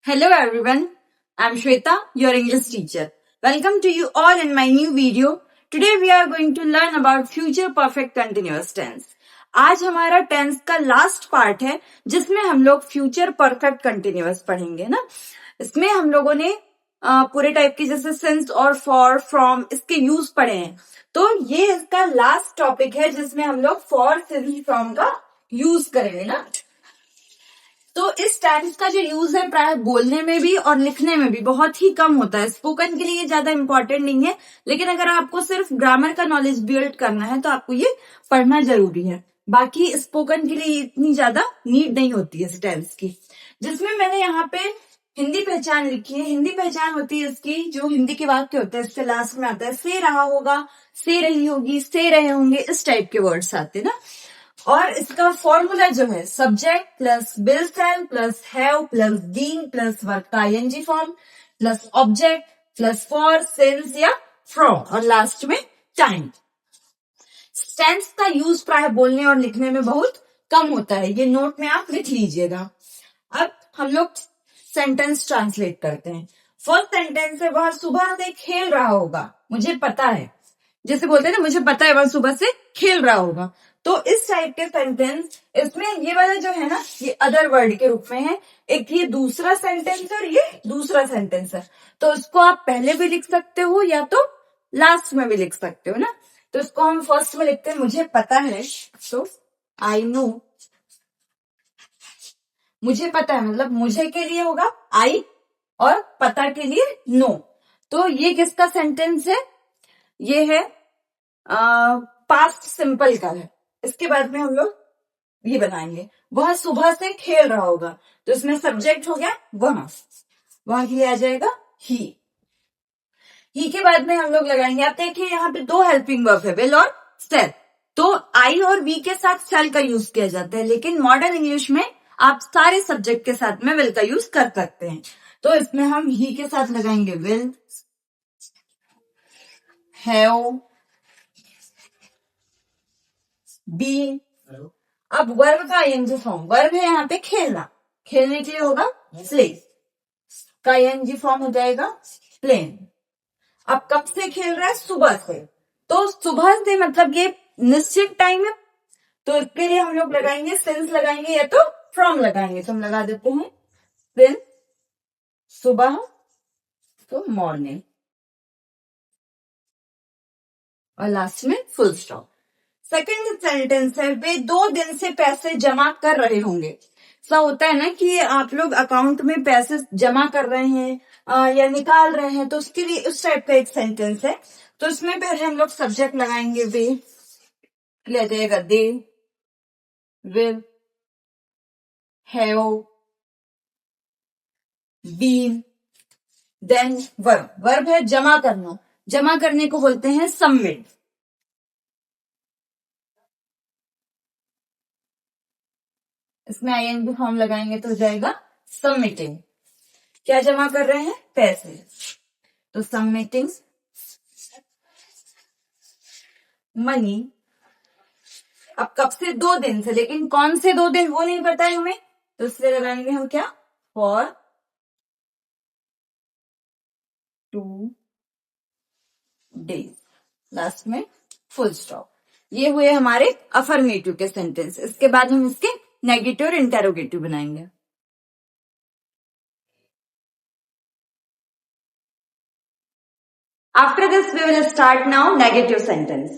Hello everyone, I'm Shweta, your English teacher. Welcome to you all in my new video. Today we are going to learn about future perfect continuous tense. आज हमारा tense का last part है जिसमें हम लोग future perfect continuous पढ़ेंगे ना। इसमें हम लोगों ने पूरे टाइप के जैसे सिंस और फॉर फ्रॉम इसके यूज पढ़े हैं, तो ये इसका लास्ट टॉपिक है जिसमें हम लोग फॉर सिंस फ्रॉम का यूज करेंगे ना। तो इस टेंस का जो यूज है प्राय बोलने में भी और लिखने में भी बहुत ही कम होता है। स्पोकन के लिए ये ज्यादा इंपॉर्टेंट नहीं है, लेकिन अगर आपको सिर्फ ग्रामर का नॉलेज बिल्ड करना है तो आपको ये पढ़ना जरूरी है। बाकी स्पोकन के लिए इतनी ज्यादा नीड नहीं होती है इस टेंस की। जिसमें मैंने यहाँ पे हिंदी पहचान लिखी है। हिंदी पहचान होती है इसकी, जो हिंदी के वाक्य होते हैं इसके लास्ट में आता है से रहा होगा, से रही होगी, से रहे होंगे, इस टाइप के वर्ड्स आते हैं ना। और इसका फॉर्मूला जो है subject plus will shall plus have plus been plus verb का I N G form plus object plus for since या फ्रॉम और लास्ट में टाइम। टेंस का यूज प्राय बोलने और लिखने में बहुत कम होता है, ये नोट में आप लिख लीजिएगा। अब हम लोग सेंटेंस ट्रांसलेट करते हैं। फर्स्ट सेंटेंस है वह सुबह से खेल रहा होगा, मुझे पता है। जैसे बोलते हैं ना, मुझे पता है वह सुबह से खेल रहा होगा। तो इस टाइप के सेंटेंस, इसमें ये वाला जो है ना ये अदर वर्ड के रूप में है। एक ये दूसरा सेंटेंस और ये दूसरा सेंटेंस है, तो इसको आप पहले भी लिख सकते हो या तो लास्ट में भी लिख सकते हो ना। तो इसको हम फर्स्ट में लिखते हैं मुझे पता है, तो आई नो। मुझे पता है मतलब मुझे के लिए होगा आई और पता के लिए नो। तो ये किसका सेंटेंस है? ये है पास्ट सिंपल का है। इसके बाद में हम लोग ये बनाएंगे वह सुबह से खेल रहा होगा, तो इसमें सब्जेक्ट हो गया वहां के लिए आ जाएगा ही के बाद में हम लोग लगाएंगे। आप देखिए यहाँ पे दो हेल्पिंग वर्ब है, विल और सेल। तो आई और वी के साथ सेल का यूज किया जाता है, लेकिन मॉडर्न इंग्लिश में आप सारे सब्जेक्ट के साथ में विल का यूज कर सकते हैं। तो इसमें हम ही के साथ लगाएंगे विल, हैव, बी। अब वर्ब का आईएनजी फॉर्म, वर्ब है यहाँ पे खेलना, खेलने के लिए होगा प्ले का आईएनजी फॉर्म हो जाएगा प्लेन। अब कब से खेल रहा है? सुबह से। तो सुबह से मतलब ये निश्चित टाइम है, तो इसके लिए हम लोग लगाएंगे सिंस लगाएंगे या तो फ्रॉम लगाएंगे। तो हम लगा देते हैं सिंस सुबह, तो मॉर्निंग और लास्ट में फुल स्टॉप। सेकेंड सेंटेंस है वे 2 दिन से पैसे जमा कर रहे होंगे। ऐसा होता है ना कि आप लोग अकाउंट में पैसे जमा कर रहे हैं या निकाल रहे हैं, तो उसके लिए उस टाइप का एक सेंटेंस है। तो इसमें पहले हम लोग सब्जेक्ट लगाएंगे वे, ले जाएगा they, will, have, been, then verb. Verb है जमा करना, जमा करने को बोलते हैं सबमिट। इसमें आईएनजी फॉर्म लगाएंगे तो हो जाएगा सबमिटिंग। क्या जमा कर रहे हैं? पैसे, तो सबमिटिंग मनी। अब कब से? 2 दिन से, लेकिन कौन से 2 दिन वो नहीं पता है हमें, तो इसलिए लगाएंगे हम क्या? फॉर 2 डेज, लास्ट में फुल स्टॉप। ये हुए हमारे अफर्मेटिव के सेंटेंस। इसके बाद हम इसके नेगेटिव और इंटेरोगेटिव बनाएंगे। After this we will start now negative sentence.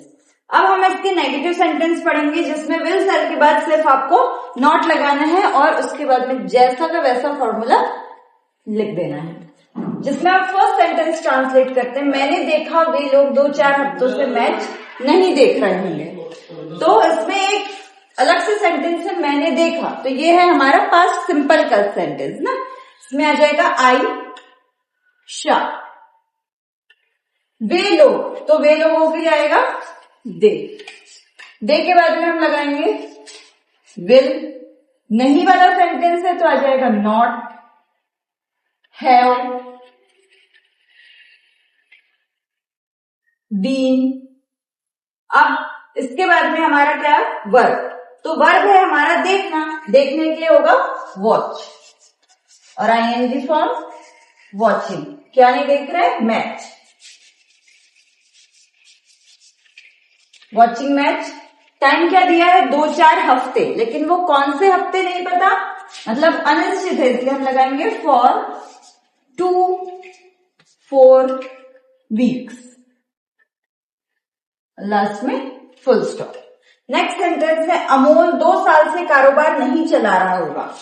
अब हम इसके नेगेटिव सेंटेंस पढ़ेंगे जिसमें विल सेल के बाद सिर्फ आपको नॉट लगाना है और उसके बाद में जैसा का वैसा फॉर्मूला लिख देना है। जिसमें आप फर्स्ट सेंटेंस ट्रांसलेट करते हैं, मैंने देखा वे लोग 2-4 हफ्तों से मैच नहीं देख रहे होंगे। तो इसमें एक अलग से सेंटेंस है मैंने देखा, तो ये है हमारा पास्ट सिंपल का सेंटेंस ना। इसमें आ जाएगा आई शा। वे लोग, तो वे लोगों के लिए आएगा दे। दे के बाद में हम लगाएंगे विल। नहीं वाला सेंटेंस है तो आ जाएगा नॉट, हैव, बीन। अब इसके बाद में हमारा क्या? वर्ब। तो वर्ब है हमारा देखना, देखने के लिए होगा वॉच। और आईएनजी फॉर्म वॉचिंग, क्या नहीं देख रहे, मैच, वॉचिंग मैच। टाइम क्या दिया है, 2-4 हफ्ते, लेकिन वो कौन से हफ्ते नहीं पता, मतलब अनिश्चित है, इसलिए हम लगाएंगे फॉर 2-4 वीक्स, लास्ट में फुल स्टॉप। नेक्स्ट सेंटेंस है अमोल 2 साल से कारोबार नहीं चला रहा होगा,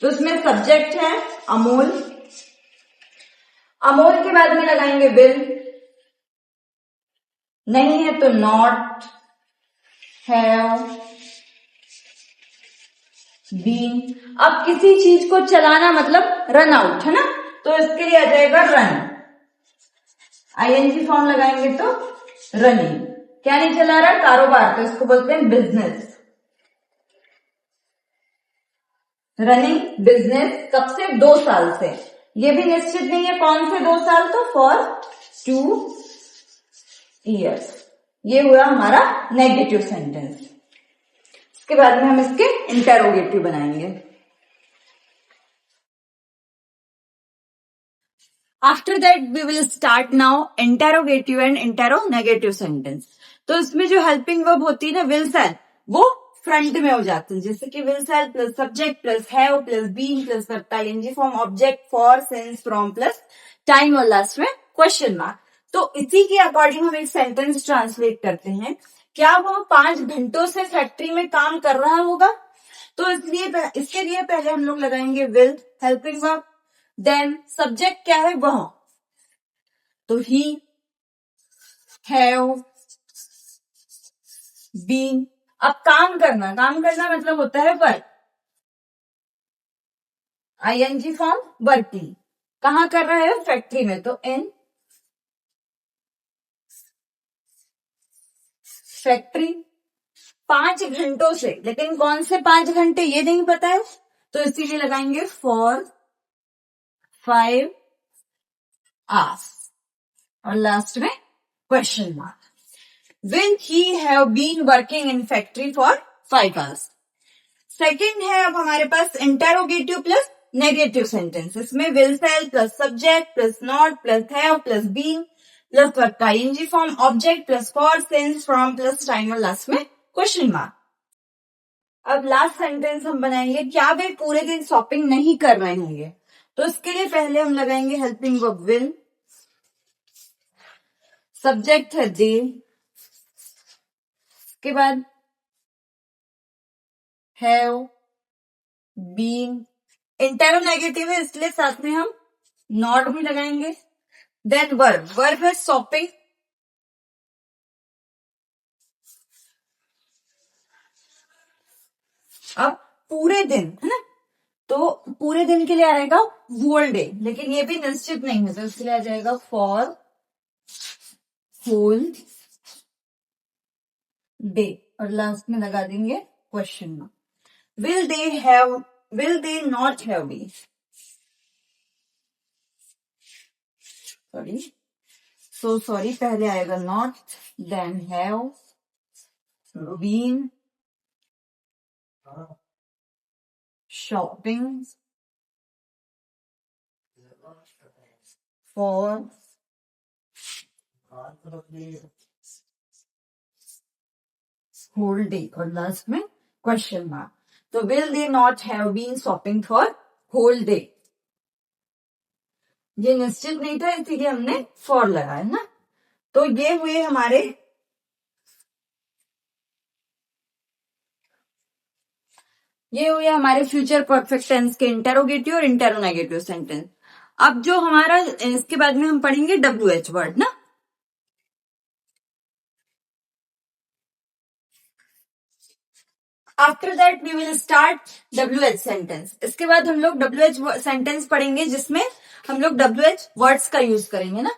तो उसमें सब्जेक्ट है अमोल, अमोल के बाद में लगाएंगे विल, नहीं है तो नॉट, हैव बीन। अब किसी चीज को चलाना मतलब रन आउट है ना, तो इसके लिए आ जाएगा रन, आईएनजी फॉर्म लगाएंगे तो रनिंग, क्या नहीं चला रहा, कारोबार, तो इसको बोलते हैं बिजनेस, रनिंग बिजनेस। कब से, 2 साल से, ये भी निश्चित नहीं है कौन से 2 साल, तो फॉर 2 years। ये हुआ हमारा नेगेटिव सेंटेंस। इसके बाद में हम इसके इंटेरोगेटिव बनाएंगे। After that we will start now interrogative and interronegative sentence. तो इसमें जो हेल्पिंग वर्ब होती है ना, विल सेल, वो फ्रंट में हो जाते हैं, जैसे कि will shall plus subject plus have plus been plus ING form object for since from plus time और लास्ट में क्वेश्चन मार्क। तो इसी के अकॉर्डिंग हम एक सेंटेंस ट्रांसलेट करते हैं, क्या वो 5 घंटों से फैक्ट्री में काम कर रहा होगा, तो इसलिए इसके लिए पहले हम लोग लगाएंगे will, helping verb, then subject क्या है वह, तो ही, हैव, बीन। अब काम करना मतलब होता है वर्क, आईएनजी फॉर्म वर्किंग, कहां कर रहा है, फैक्ट्री में, तो इन फैक्ट्री। 5 घंटों से, लेकिन कौन से 5 घंटे ये नहीं पता है, तो इसीलिए लगाएंगे फॉर 5 hours और लास्ट में question mark. Will he have been working in factory for 5 hours। Second है अब हमारे पास इंटेरोगेटिव प्लस नेगेटिव सेंटेंस। इसमें will shall plus subject plus not plus have plus been plus verb का I N G form object plus for since from plus time और last में question mark. अब last sentence हम बनाएंगे, क्या वे पूरे दिन शॉपिंग नहीं कर रहे होंगे, तो इसके लिए पहले हम लगाएंगे हेल्पिंग वर्ब विल, सब्जेक्ट है दे, के बाद हैव बीन, इंटेरोनेगेटिव है इसलिए साथ में हम नॉट भी लगाएंगे, देन वर्ब है शॉपिंग, अब पूरे दिन है ना, तो पूरे दिन के लिए आएगा होल डे, लेकिन ये भी निश्चित नहीं है, तो इसलिए आ जाएगा फॉर होल डे और लास्ट में लगा देंगे question mark. Will they not have been, sorry पहले आएगा not, then have been shopping for whole day और लास्ट में क्वेश्चन मार्क। तो will they not have been shopping for whole day, ये निश्चित नहीं था इसीलिए हमने फॉर लगाया ना। तो ये हुए हमारे फ्यूचर परफेक्ट टेंस के इंटेरोगेटिव और इंटेरोनेगेटिव सेंटेंस। अब जो हमारा इसके बाद में हम पढ़ेंगे WH वर्ड ना। After that we will start WH sentence. इसके बाद हम लोग WH सेंटेंस पढ़ेंगे जिसमें हम लोग WH वर्ड्स का यूज करेंगे ना।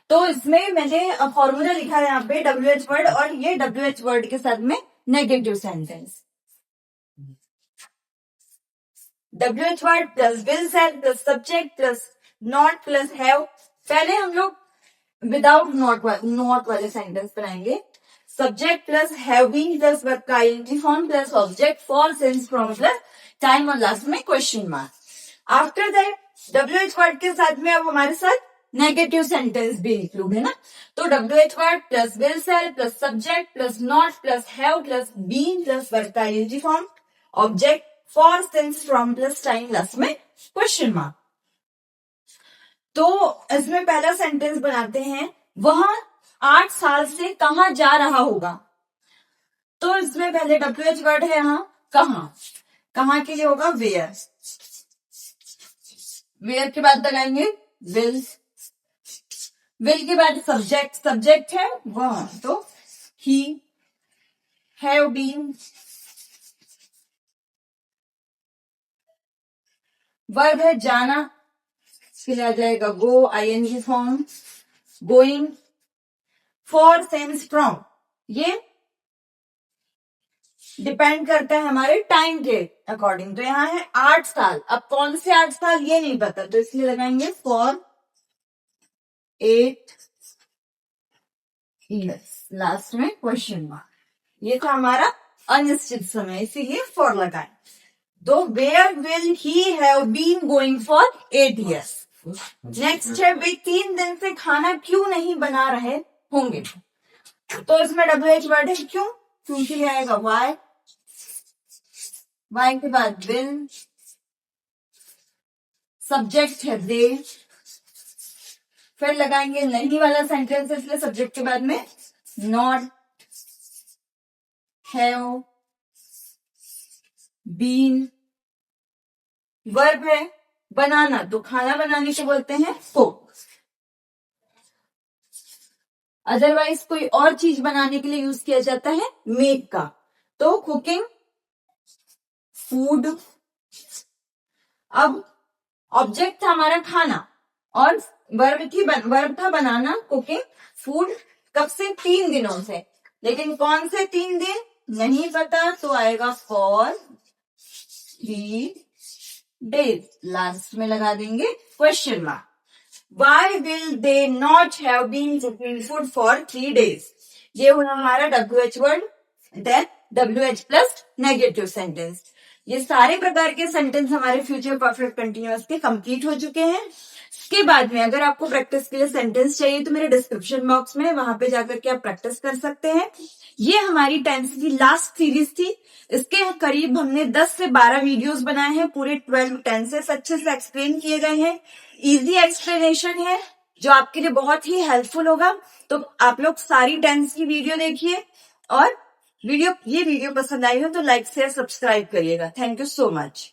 तो इसमें मैंने फॉर्मूला लिखा है यहाँ पे WH वर्ड, और ये WH वर्ड के साथ में negative sentence, WH word plus will shall plus subject plus not plus have. पहले हम लोग विदाउट नॉट वाले सेंटेंस बनाएंगे, subject plus have been plus verb का I N G form plus object for since from plus time और last में question mark. After that WH word के साथ में अब हमारे साथ नेगेटिव सेंटेंस भी इंक्लूड है ना, तो WH word plus will shall plus subject plus not plus have plus been plus verb का ing form object for since from plus time last में क्वेश्चन मार्क। तो इसमें पहला सेंटेंस बनाते हैं, वह 8 साल से कहां जा रहा होगा। तो इसमें पहले WH वर्ड है यहाँ कहां, कहां के लिए होगा वेयर, वेयर के बाद लगाएंगे विल, विल के बाद सब्जेक्ट, सब्जेक्ट है वह, तो ही, हैव बीन, वर्ब है जाना, इसके लिए आ जाएगा गो ing form, going, for since from, ये डिपेंड करता है हमारे टाइम के अकॉर्डिंग। तो यहाँ है 8 साल, अब कौन से 8 साल ये नहीं पता, तो इसलिए लगाएंगे फॉर 8 years, लास्ट में क्वेश्चन मार्क। ये था हमारा अनिश्चित समय, इसीलिए फॉर लगाए। तो where will he have been going for 8 years। Next है वे 3 दिन से खाना क्यों नहीं बना रहे होंगे। तो इसमें WH वर्ड है क्यों, क्योंकि आएगा वाई, वाई के बाद विल, सब्जेक्ट है दे, फिर लगाएंगे नहीं वाला सेंटेंस, इसलिए सब्जेक्ट के बाद में नॉट, हैव बीन, वर्ब है बनाना, तो खाना बनाने को बोलते हैं कुक। अदरवाइज कोई और चीज बनाने के लिए यूज किया जाता है मेक का, तो कुकिंग, फूड। अब ऑब्जेक्ट था हमारा खाना और वर्ब था बनाना, कुकिंग, फूड। कब से, 3 दिनों से, लेकिन कौन से 3 दिन नहीं पता, तो आएगा फॉर 3 days, लास्ट में लगा देंगे question mark. Why will they not have been cooking food for 3 days? ये हुआ हमारा WH word, then WH plus negative sentence. ये सारे प्रकार के सेंटेंस हमारे फ्यूचर परफेक्ट कंटिन्यूअस के कंप्लीट हो चुके हैं। इसके बाद में अगर आपको प्रैक्टिस के लिए सेंटेंस चाहिए तो मेरे डिस्क्रिप्शन बॉक्स में वहां पे जाकर के आप प्रैक्टिस कर सकते हैं। ये हमारी टेंस की लास्ट सीरीज थी, इसके करीब हमने 10 से 12 वीडियोस बनाए हैं, पूरे 12 टेंसेस अच्छे से एक्सप्लेन किए गए हैं, इजी एक्सप्लेनेशन है जो आपके लिए बहुत ही हेल्पफुल होगा। तो आप लोग सारी टेंस की वीडियो देखिए और ये वीडियो पसंद आई हो तो लाइक शेयर सब्सक्राइब करिएगा। Thank you so much.